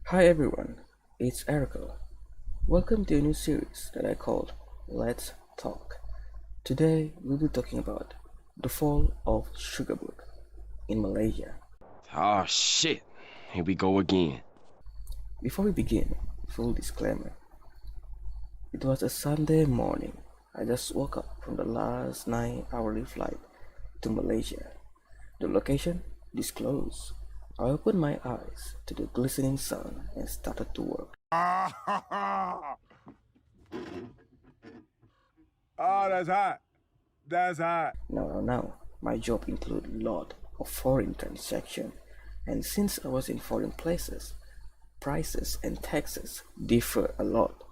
Hi everyone, it's Erica. Welcome to a new series that I called Let's Talk. Today we'll be talking about the fall of SUGARBOOK in Malaysia. Oh shit. Here we go again. Before we begin, full disclaimer. It was a Sunday morning. I just woke up from the last 9-hourly flight to Malaysia. The location disclosed. I opened my eyes to the glistening sun and started to work. Oh, that's hot. That's hot. Now, my job include a lot of foreign transaction, and since I was in foreign places, prices and taxes differ a lot.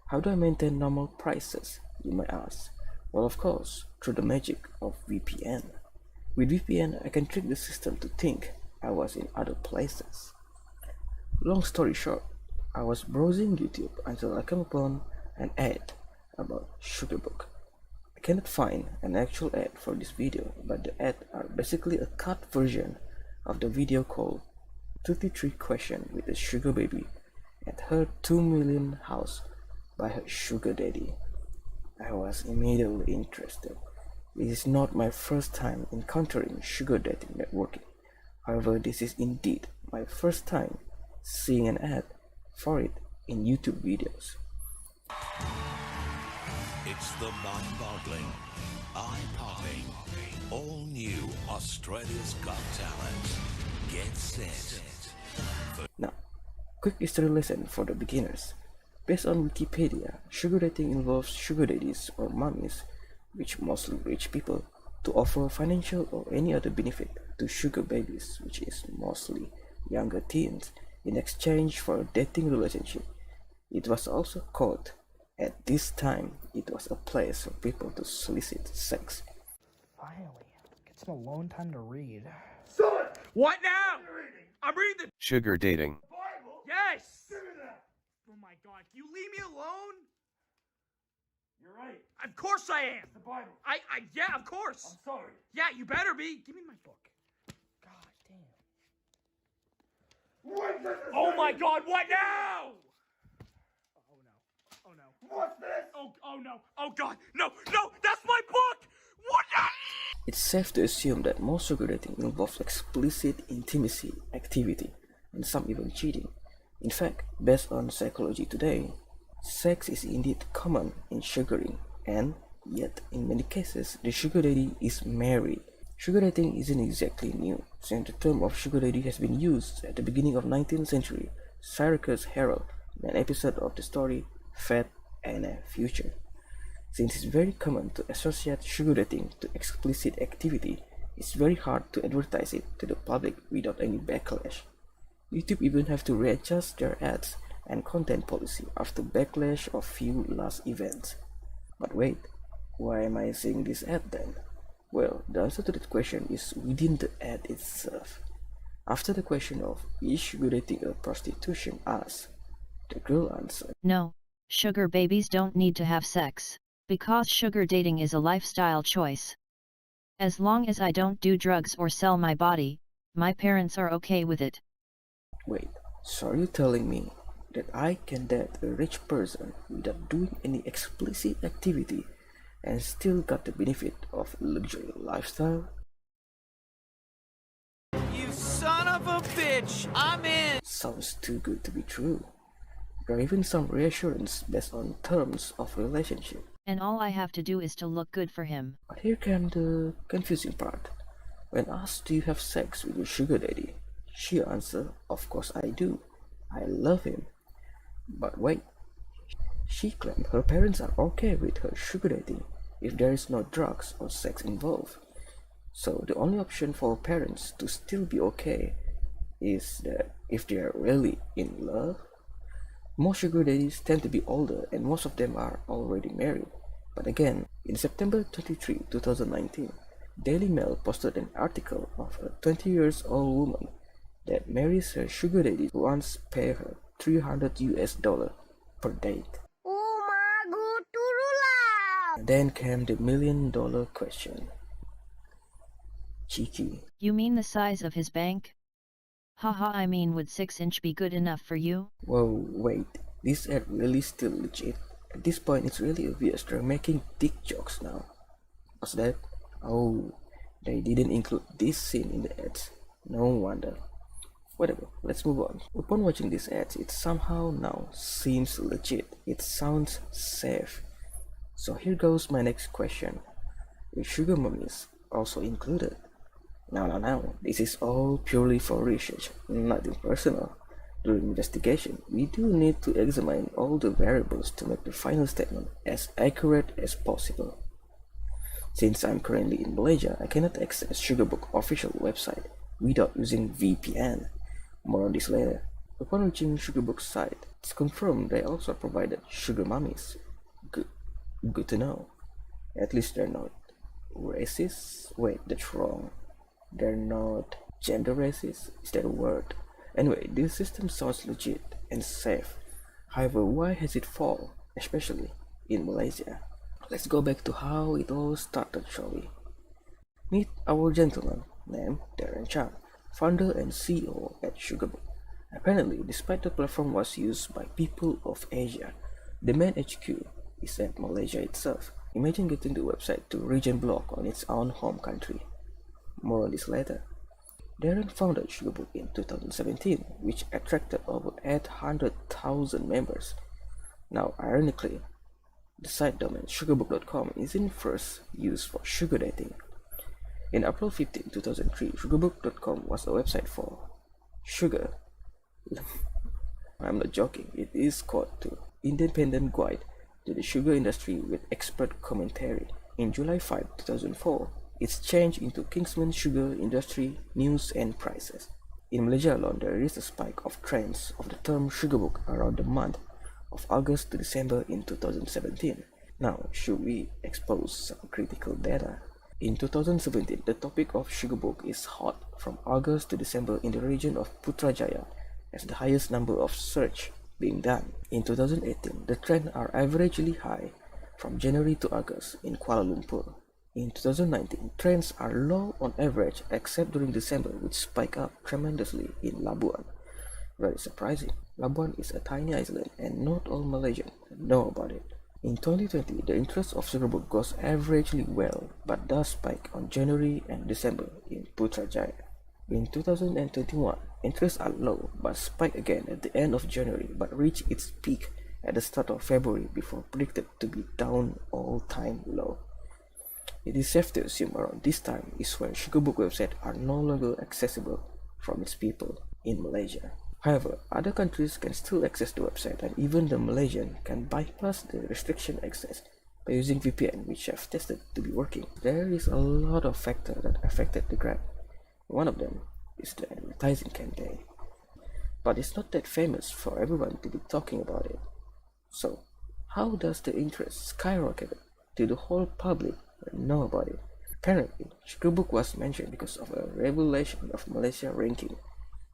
How do I maintain normal prices, you might ask? Well, of course, through the magic of VPN. With VPN, I can trick the system to think I was in other places. Long story short, I was browsing YouTube until I came upon an ad about SUGARBOOK. I cannot find an actual ad for this video, but the ads are basically a cut version of the video called 33 Questions with a Sugar Baby at her 2 million house by her sugar daddy. I was immediately interested. This is not my first time encountering sugar daddy networking. However, this is indeed my first time seeing an ad for it in YouTube videos. It's the mind-boggling, eye-popping, all-new Australia's Got Talent. Get set. Now, quick history lesson for the beginners. Based on Wikipedia, sugar dating involves sugar daddies or mummies, which mostly rich people, to offer financial or any other benefit to sugar babies, which is mostly younger teens, in exchange for a dating relationship. It was also called, at this time, it was a place for people to solicit sex. Finally, get some alone time to read. Son! What now? I'm reading the Sugar dating. Bible. Yes! Give me that! Oh my god, can you leave me alone? You're right. Of course I am! It's the Bible. Yeah, of course! I'm sorry. Yeah, you better be! Give me my book. God damn. What oh my god, what now? Oh no. Oh no. What's this? Oh no. Oh god. No, that's my book! What now? It's safe to assume that most sugar dating involves explicit intimacy, activity, and some even cheating. In fact, based on psychology today, sex is indeed common in sugaring, and yet in many cases the sugar daddy is married. Sugar dating isn't exactly new, since the term of sugar daddy has been used at the beginning of 19th century. Syracuse Herald, in an episode of the story Fate and a Future. Since it's very common to associate sugar dating to explicit activity, it's very hard to advertise it to the public without any backlash. YouTube even have to readjust their ads and content policy after backlash of few last events. But wait, why am I seeing this ad then? Well, the answer to that question is within the ad itself. After the question of is sugar dating a prostitution asked, the girl answered, No, sugar babies don't need to have sex, because sugar dating is a lifestyle choice. As long as I don't do drugs or sell my body, my parents are okay with it. wait, so are you telling me that I can date a rich person without doing any explicit activity and still got the benefit of luxury lifestyle? You son of a bitch! I'm in! Sounds too good to be true. There are even some reassurance based on terms of relationship. And all I have to do is to look good for him. But here comes the confusing part. When asked, do you have sex with your sugar daddy? She answered, of course I do. I love him. But wait, she claimed her parents are okay with her sugar dating if there is no drugs or sex involved. So the only option for parents to still be okay is that if they are really in love. Most sugar daddies tend to be older and most of them are already married. But again, in September 23, 2019, Daily Mail posted an article of a 20 years old woman that marries her sugar daddy who once paid her $300 per date. And then came the $1,000,000 question. Cheeky. You mean the size of his bank? Haha, I mean, would 6-inch be good enough for you? Whoa, wait, this ad really still legit? At this point, it's really obvious they're making dick jokes now. What's that? Oh, they didn't include this scene in the ads. No wonder. Whatever, let's move on. Upon watching these ads, it somehow now seems legit. It sounds safe. So here goes my next question. Is sugar mummies also included? No. This is all purely for research, nothing personal. During investigation, we do need to examine all the variables to make the final statement as accurate as possible. Since I'm currently in Malaysia, I cannot access SUGARBOOK official website without using VPN. More on this later. Upon reaching SUGARBOOK's site, it's confirmed they also provided sugar mummies. Good to know. At least they're not racist. Wait, that's wrong. They're not gender racist. Is that a word? Anyway, this system sounds legit and safe. However, why has it fall, especially in Malaysia? Let's go back to how it all started, shall we? Meet our gentleman named Darren Chan, founder and CEO at SUGARBOOK. Apparently, despite the platform was used by people of Asia, the main HQ is at Malaysia itself. Imagine getting the website to region block on its own home country. More on this later. Darren founded SUGARBOOK in 2017, which attracted over 800,000 members. Now, ironically, the site domain sugarbook.com isn't first used for sugar dating. In April 15, 2003, sugarbook.com was a website for sugar. I'm not joking, it is called to independent guide to the sugar industry with expert commentary. In July 5, 2004, it's changed into Kingsman Sugar Industry News and Prices. In Malaysia alone, there is a spike of trends of the term SUGARBOOK around the month of August to December in 2017. Now, should we expose some critical data? In 2017, the topic of SUGARBOOK is hot from August to December in the region of Putrajaya, as the highest number of search being done. In 2018, the trends are averagely high from January to August in Kuala Lumpur. In 2019, trends are low on average except during December, which spike up tremendously in Labuan. Very surprising. Labuan is a tiny island and not all Malaysians know about it. In 2020, the interest of SUGARBOOK goes averagely well, but does spike on January and December in Putrajaya. In 2021, interests are low, but spike again at the end of January, but reach its peak at the start of February before predicted to be down all-time low. It is safe to assume around this time is when SUGARBOOK websites are no longer accessible from its people in Malaysia. However, other countries can still access the website, and even the Malaysian can bypass the restriction access by using VPN, which I've tested to be working. There is a lot of factors that affected the graph. One of them is the advertising campaign. But it's not that famous for everyone to be talking about it. So, how does the interest skyrocket to the whole public know about it? Apparently, SUGARBOOK was mentioned because of a revelation of Malaysia ranking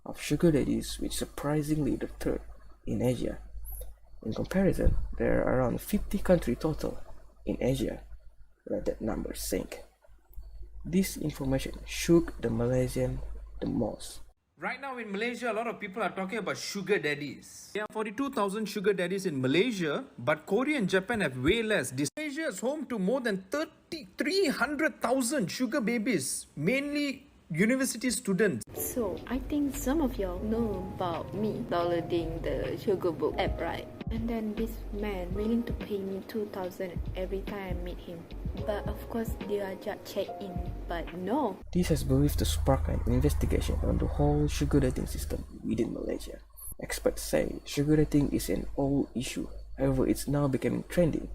of sugar daddies, which surprisingly the third in Asia. In comparison, there are around 50 countries total in Asia. Let that number sink. This information shook the Malaysian the most. Right now in Malaysia, a lot of people are talking about sugar daddies. There are 42,000 sugar daddies in Malaysia, but Korea and Japan have way less. Malaysia is home to more than 300,000 sugar babies, mainly university students. So, I think some of y'all know about me downloading the SUGARBOOK app, right? And then this man willing to pay me 2,000 every time I meet him. But of course, they are just check-in. But no. This has believed to spark an investigation on the whole sugar dating system within Malaysia. Experts say sugar dating is an old issue. However, it's now becoming trendy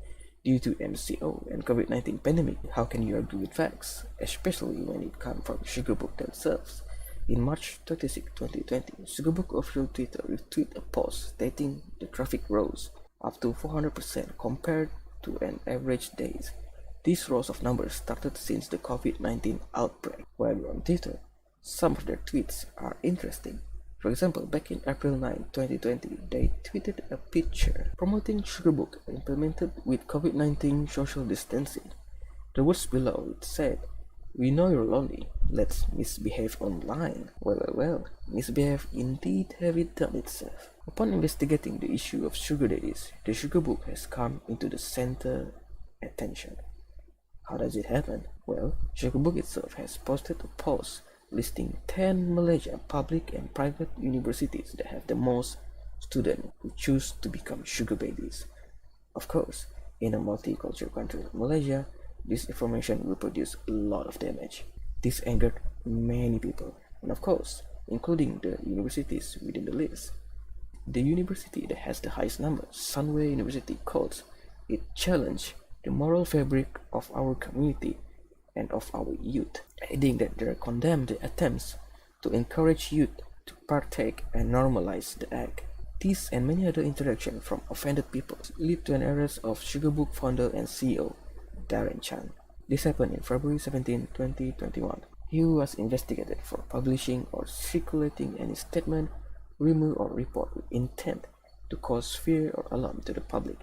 due to MCO and COVID-19 pandemic. How can you argue with facts, especially when it comes from SUGARBOOK themselves? In March 26, 2020, SUGARBOOK official Twitter retweeted a post stating the traffic rose up to 400% compared to an average days. This rose of numbers started since the COVID-19 outbreak. While on Twitter, some of their tweets are interesting. For example, back in April 9, 2020, they tweeted a picture promoting SUGARBOOK implemented with COVID-19 social distancing. The words below it said, We know you're lonely. Let's misbehave online. Well, misbehave indeed have it done itself. Upon investigating the issue of sugar daddies, the SUGARBOOK has come into the center attention. How does it happen? Well, SUGARBOOK itself has posted a post listing 10 Malaysia public and private universities that have the most students who choose to become sugar babies. Of course, in a multicultural country like Malaysia, this information will produce a lot of damage. This angered many people, and of course, including the universities within the list. The university that has the highest number, Sunway University, quotes, it challenged the moral fabric of our community and of our youth, adding that they condemn the attempts to encourage youth to partake and normalize the act. This and many other interactions from offended people lead to an arrest of SUGARBOOK founder and CEO, Darren Chan. This happened in February 17, 2021. He was investigated for publishing or circulating any statement, rumor, or report with intent to cause fear or alarm to the public,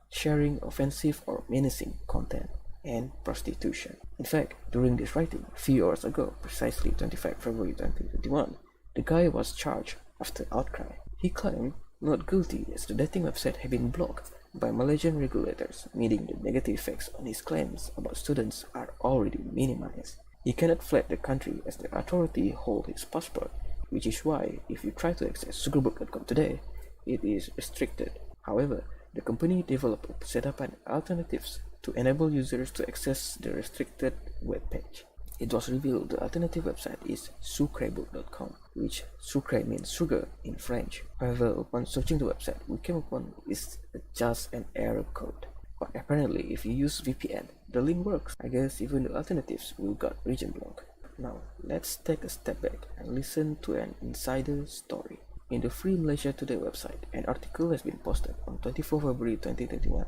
sharing offensive or menacing content, and prostitution. In fact, during this writing, a few hours ago, precisely 25 February 2021, the guy was charged after outcry. He claimed not guilty as the dating website had been blocked by Malaysian regulators, meaning the negative effects on his claims about students are already minimized. He cannot flee the country as the authority hold his passport, which is why if you try to access sugarbook.com today, it is restricted. However, the company developed set up an alternatives to enable users to access the restricted web page. It was revealed the alternative website is SUGARBOOK.com, which sucre means sugar in French. However, upon searching the website, we came upon is just an error code. But apparently, if you use VPN, the link works. I guess even the alternatives will got region block. Now, let's take a step back and listen to an insider story. In the Free Malaysia Today website, an article has been posted on 24 February 2021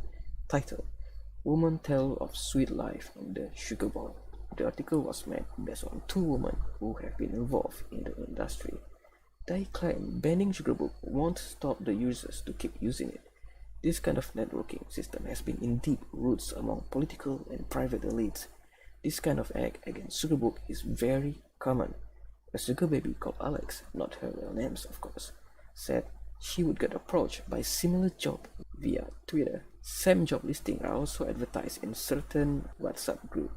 titled Women Tell of Sweet Life in the Sugar Bowl. The article was made based on two women who have been involved in the industry. They claim banning SUGARBOOK won't stop the users to keep using it. This kind of networking system has been in deep roots among political and private elites. This kind of act against SUGARBOOK is very common. A sugar baby called Alex, not her real names of course, said she would get approached by similar job via Twitter. Same job listings are also advertised in certain WhatsApp groups.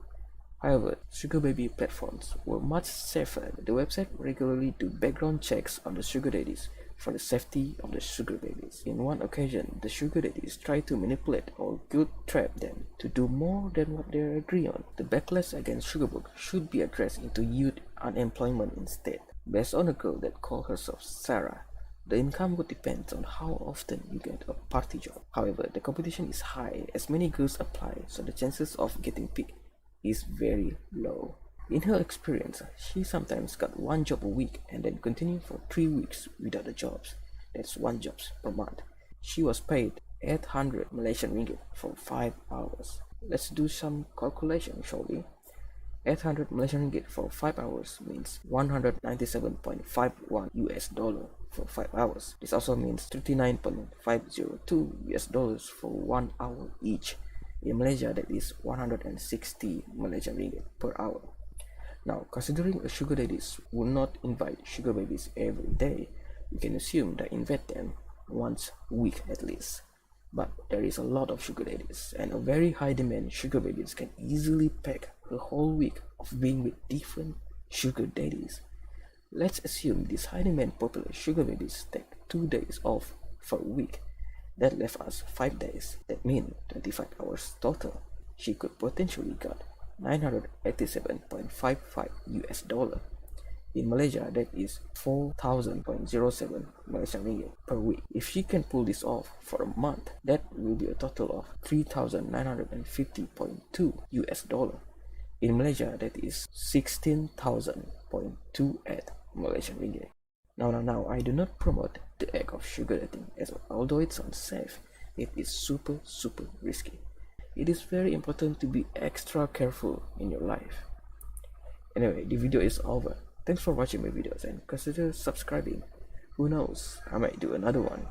However, sugar baby platforms were much safer. The website regularly do background checks on the sugar daddies for the safety of the sugar babies. In one occasion, the sugar daddies tried to manipulate or guilt trap them to do more than what they agree on. The backlash against SUGARBOOK should be addressed into youth unemployment instead. Based on a girl that called herself Sarah, the income would depend on how often you get a party job. However, the competition is high as many girls apply, so the chances of getting picked is very low. In her experience, she sometimes got one job a week and then continued for 3 weeks without the jobs. That's 1 job per month. She was paid 800 Malaysian ringgit for 5 hours. Let's do some calculation, shall we? 800 Malaysian ringgit for 5 hours means 197.51 US dollar for 5 hours. This also means 39.502 US dollars for 1 hour each. In Malaysia, that is 160 Malaysian ringgit per hour. Now, considering a sugar daddies will not invite sugar babies every day, we can assume they invite them once a week at least. But there is a lot of sugar daddies, and a very high demand sugar babies can easily pack a whole week of being with different sugar daddies. Let's assume these high demand popular sugar babies take 2 days off for a week. That left us 5 days. That means 25 hours total. She could potentially get 987.55 US dollar. In Malaysia, that is 4,000.07 Malaysian ringgit per week. If she can pull this off for a month, that will be a total of 3,950.2 US dollar. In Malaysia, that is 16,000.28 Malaysian ringgit. Now, I do not promote the act of sugar dating, as although it sounds safe, it is super risky. It is very important to be extra careful in your life. Anyway, the video is over. Thanks for watching my videos and consider subscribing. Who knows, I might do another one.